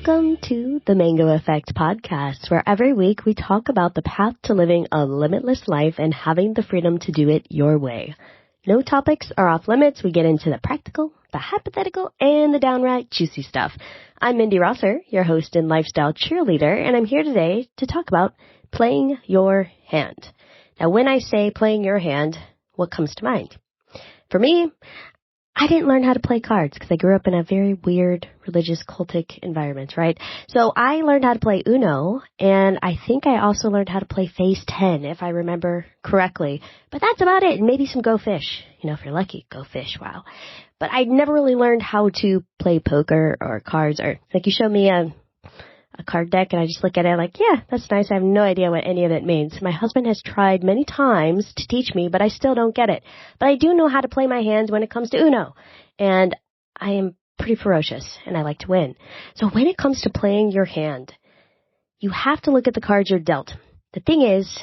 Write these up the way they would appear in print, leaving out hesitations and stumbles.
Welcome to the Mango Effect podcast, where every week we talk about the path to living a limitless life and having the freedom to do it your way. No topics are off limits. We get into the practical, the hypothetical, and the downright juicy stuff. I'm Mindy Rosser, your host and lifestyle cheerleader, and I'm here today to talk about playing your hand. Now, when I say playing your hand, what comes to mind? For me, I didn't learn how to play cards because I grew up in a very weird religious cultic environment, right? So I learned how to play Uno, and I think I also learned how to play Phase 10, if I remember correctly. But that's about it, and maybe some Go Fish. You know, if you're lucky, Go Fish, wow. But I never really learned how to play poker or cards, or like you show me a card deck and I just look at it like, yeah, that's nice. I have no idea what any of it means. My husband has tried many times to teach me, but I still don't get it. But I do know how to play my hands when it comes to Uno. And I am pretty ferocious and I like to win. So when it comes to playing your hand, you have to look at the cards you're dealt. The thing is,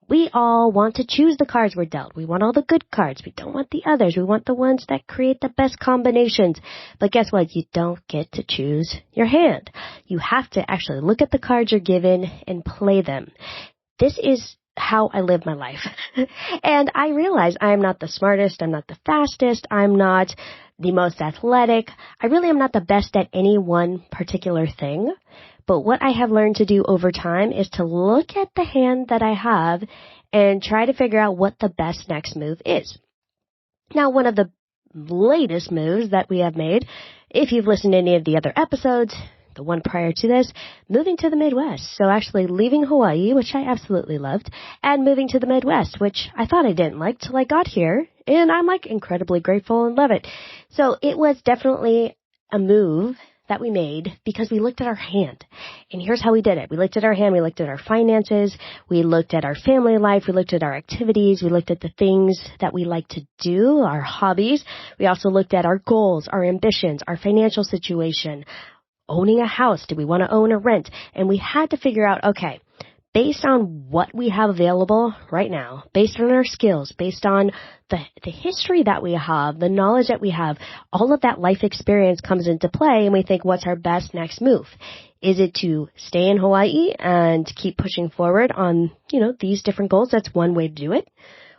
we all want to choose the cards we're dealt. We want all the good cards. We don't want the others. We want the ones that create the best combinations. But guess what? You don't get to choose your hand. You have to actually look at the cards you're given and play them. This is how I live my life. And I realize I am not the smartest. I'm not the fastest. I'm not the most athletic. I really am not the best at any one particular thing. But what I have learned to do over time is to look at the hand that I have and try to figure out what the best next move is. Now, one of the latest moves that we have made, if you've listened to any of the other episodes, the one prior to this, moving to the Midwest. So actually leaving Hawaii, which I absolutely loved, and moving to the Midwest, which I thought I didn't like till I got here. And I'm incredibly grateful and love it. So it was definitely a move that we made because we looked at our hand. And here's how we did it. We looked at our hand, we looked at our finances, we looked at our family life, we looked at our activities, we looked at the things that we like to do, our hobbies. We also looked at our goals, our ambitions, our financial situation, owning a house. Do we want to own or rent? And we had to figure out, okay, based on what we have available right now, based on our skills, based on the history that we have, the knowledge that we have, all of that life experience comes into play, and we think, what's our best next move? Is it to stay in Hawaii and keep pushing forward on, these different goals? That's one way to do it.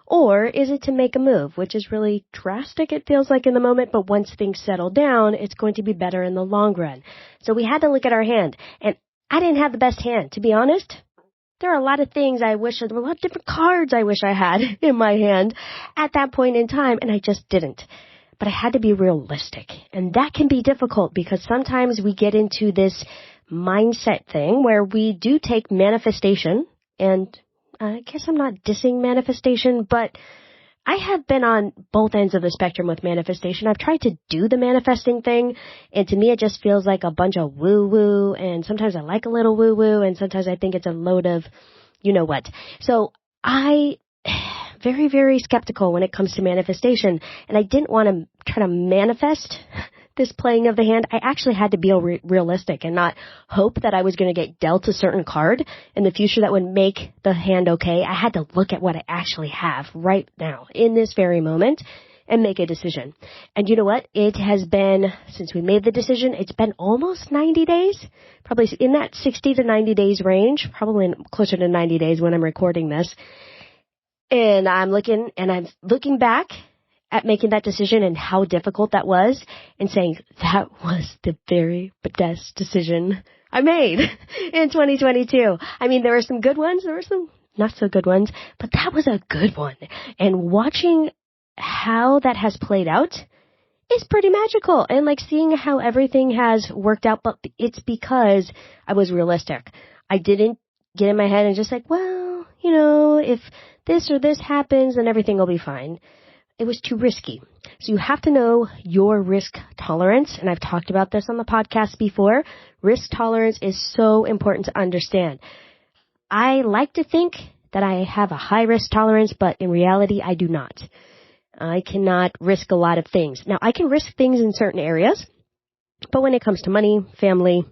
Or is it to make a move, which is really drastic, it feels like in the moment, but once things settle down, it's going to be better in the long run. So we had to look at our hand, and I didn't have the best hand, to be honest. There are a lot of things I wish, there were a lot of different cards I wish I had in my hand at that point in time, and I just didn't. But I had to be realistic. And that can be difficult because sometimes we get into this mindset thing where we do take manifestation, and I guess I'm not dissing manifestation, but I have been on both ends of the spectrum with manifestation. I've tried to do the manifesting thing, and to me it just feels like a bunch of woo-woo, and sometimes I like a little woo-woo, and sometimes I think it's a load of you-know-what. So I very, very skeptical when it comes to manifestation, and I didn't want to try to manifest this playing of the hand. I actually had to be realistic and not hope that I was going to get dealt a certain card in the future that would make the hand okay. I had to look at what I actually have right now in this very moment and make a decision. And you know what? It has been, since we made the decision, it's been almost 90 days, probably in that 60 to 90 days range, probably closer to 90 days when I'm recording this. And I'm looking back at making that decision and how difficult that was and saying that was the very best decision I made in 2022. I mean, there were some good ones, there were some not so good ones, but that was a good one. And watching how that has played out is pretty magical. And seeing how everything has worked out, but it's because I was realistic. I didn't get in my head and just well, if this or this happens, then everything will be fine. It was too risky. So you have to know your risk tolerance. And I've talked about this on the podcast before. Risk tolerance is so important to understand. I like to think that I have a high risk tolerance, but in reality, I do not. I cannot risk a lot of things. Now, I can risk things in certain areas, but when it comes to money, family,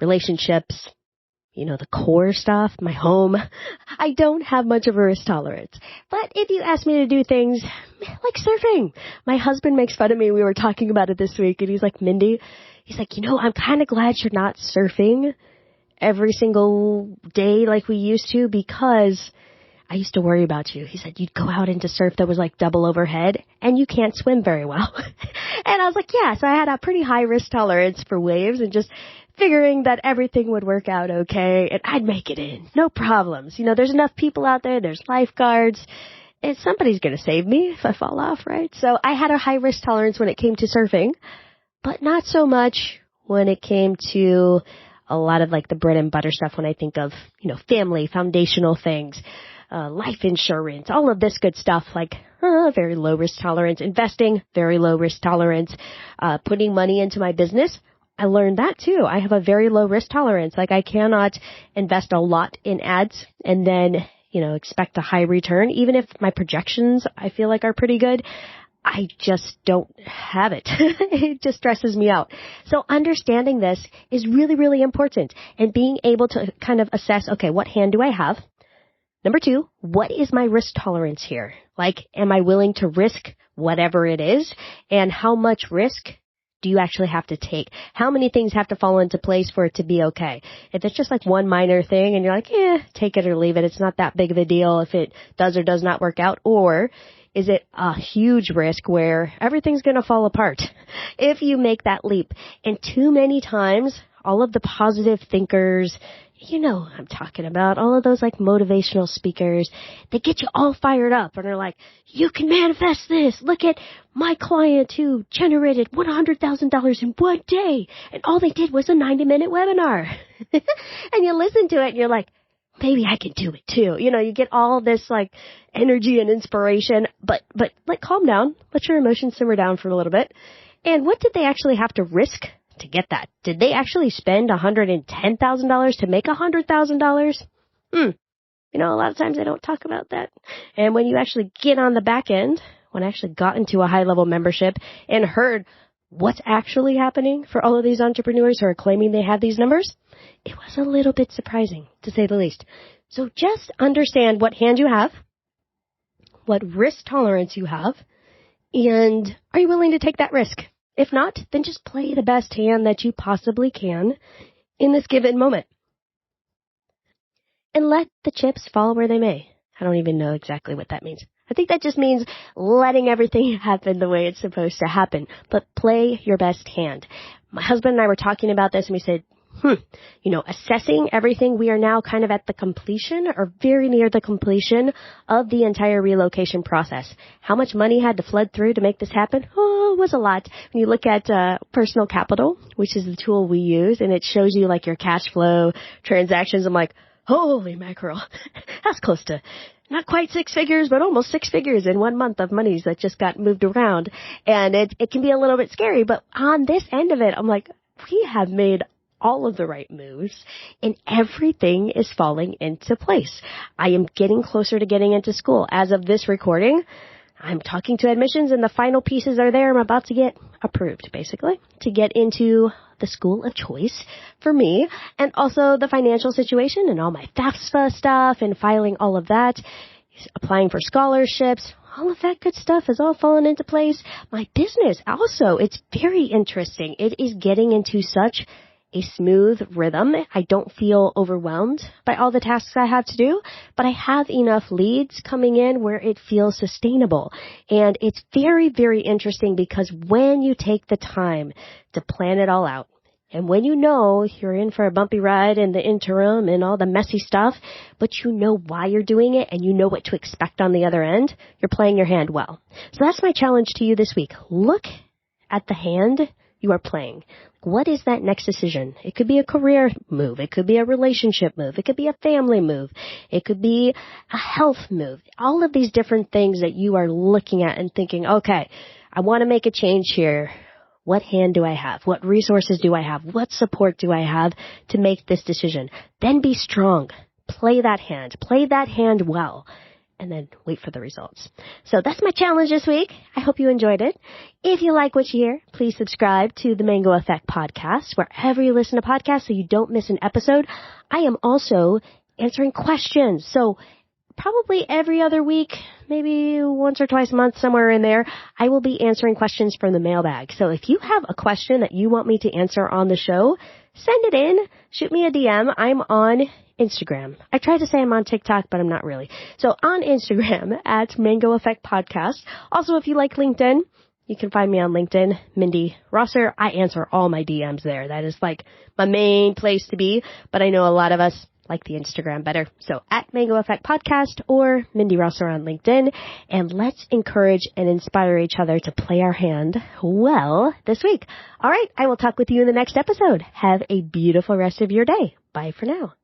relationships, the core stuff, my home, I don't have much of a risk tolerance. But if you ask me to do things like surfing, my husband makes fun of me. We were talking about it this week, and he's like, Mindy, he's like, I'm kind of glad you're not surfing every single day like we used to, because I used to worry about you. He said, you'd go out into surf that was like double overhead and you can't swim very well. And I was like, yeah, so I had a pretty high risk tolerance for waves and just figuring that everything would work out okay and I'd make it in. No problems. There's enough people out there. There's lifeguards. And somebody's going to save me if I fall off, right? So I had a high risk tolerance when it came to surfing, but not so much when it came to a lot of like the bread and butter stuff when I think of, family, foundational things, life insurance, all of this good stuff, like very low risk tolerance, investing, very low risk tolerance, putting money into my business. I learned that too. I have a very low risk tolerance. Like I cannot invest a lot in ads and then, expect a high return. Even if my projections I feel like are pretty good, I just don't have it. It just stresses me out. So understanding this is really, really important, and being able to kind of assess, okay, what hand do I have? Number 2, what is my risk tolerance here? Like, am I willing to risk whatever it is? And how much risk do you actually have to take? How many things have to fall into place for it to be okay? If it's just like one minor thing and you're like, take it or leave it, it's not that big of a deal if it does or does not work out. Or is it a huge risk where everything's going to fall apart if you make that leap? And too many times, all of the positive thinkers, I'm talking about all of those like motivational speakers, they get you all fired up and they're like, you can manifest this. Look at my client who generated $100,000 in one day. And all they did was a 90-minute webinar. And you listen to it and you're like, maybe I can do it too. You get all this like energy and inspiration, but like calm down, let your emotions simmer down for a little bit. And what did they actually have to risk to get that? Did they actually spend $110,000 to make $100,000? A lot of times they don't talk about that. And when you actually get on the back end, when I actually got into a high level membership and heard what's actually happening for all of these entrepreneurs who are claiming they have these numbers, it was a little bit surprising, to say the least. So just understand what hand you have, what risk tolerance you have, and are you willing to take that risk? If not, then just play the best hand that you possibly can in this given moment. And let the chips fall where they may. I don't even know exactly what that means. I think that just means letting everything happen the way it's supposed to happen. But play your best hand. My husband and I were talking about this and we said, assessing everything, we are now kind of at the completion or very near the completion of the entire relocation process. How much money had to flood through to make this happen? Oh, it was a lot. When you look at Personal Capital, which is the tool we use, and it shows you like your cash flow transactions, I'm like, holy mackerel. That's close to not quite 6 figures, but almost 6 figures in 1 month of monies that just got moved around. And it can be a little bit scary, but on this end of it, I'm like, we have made all of the right moves and everything is falling into place. I am getting closer to getting into school. As of this recording, I'm talking to admissions and the final pieces are there. I'm about to get approved, basically, to get into the school of choice for me, and also the financial situation and all my FAFSA stuff and filing all of that, applying for scholarships. All of that good stuff is all falling into place. My business also, it's very interesting. It is getting into such a smooth rhythm. I don't feel overwhelmed by all the tasks I have to do, but I have enough leads coming in where it feels sustainable. And it's very, very interesting because when you take the time to plan it all out, and when you know you're in for a bumpy ride in the interim and all the messy stuff, but you know why you're doing it and you know what to expect on the other end, you're playing your hand well. So that's my challenge to you this week. Look at the hand you are playing. What is that next decision? It could be a career move. It could be a relationship move. It could be a family move. It could be a health move. All of these different things that you are looking at and thinking, okay, I want to make a change here. What hand do I have? What resources do I have? What support do I have to make this decision? Then be strong. Play that hand. Play that hand well. And then wait for the results. So that's my challenge this week. I hope you enjoyed it. If you like what you hear, please subscribe to the Mango Effect podcast wherever you listen to podcasts so you don't miss an episode. I am also answering questions. So probably every other week, maybe once or twice a month, somewhere in there, I will be answering questions from the mailbag. So if you have a question that you want me to answer on the show, send it in. Shoot me a DM. I'm on Instagram. I tried to say I'm on TikTok, but I'm not really. So on Instagram at Mango Effect Podcast. Also, if you like LinkedIn, you can find me on LinkedIn, Mindy Rosser. I answer all my DMs there. That is like my main place to be, but I know a lot of us like the Instagram better. So at Mango Effect Podcast or Mindy Rosser on LinkedIn. And let's encourage and inspire each other to play our hand well this week. All right. I will talk with you in the next episode. Have a beautiful rest of your day. Bye for now.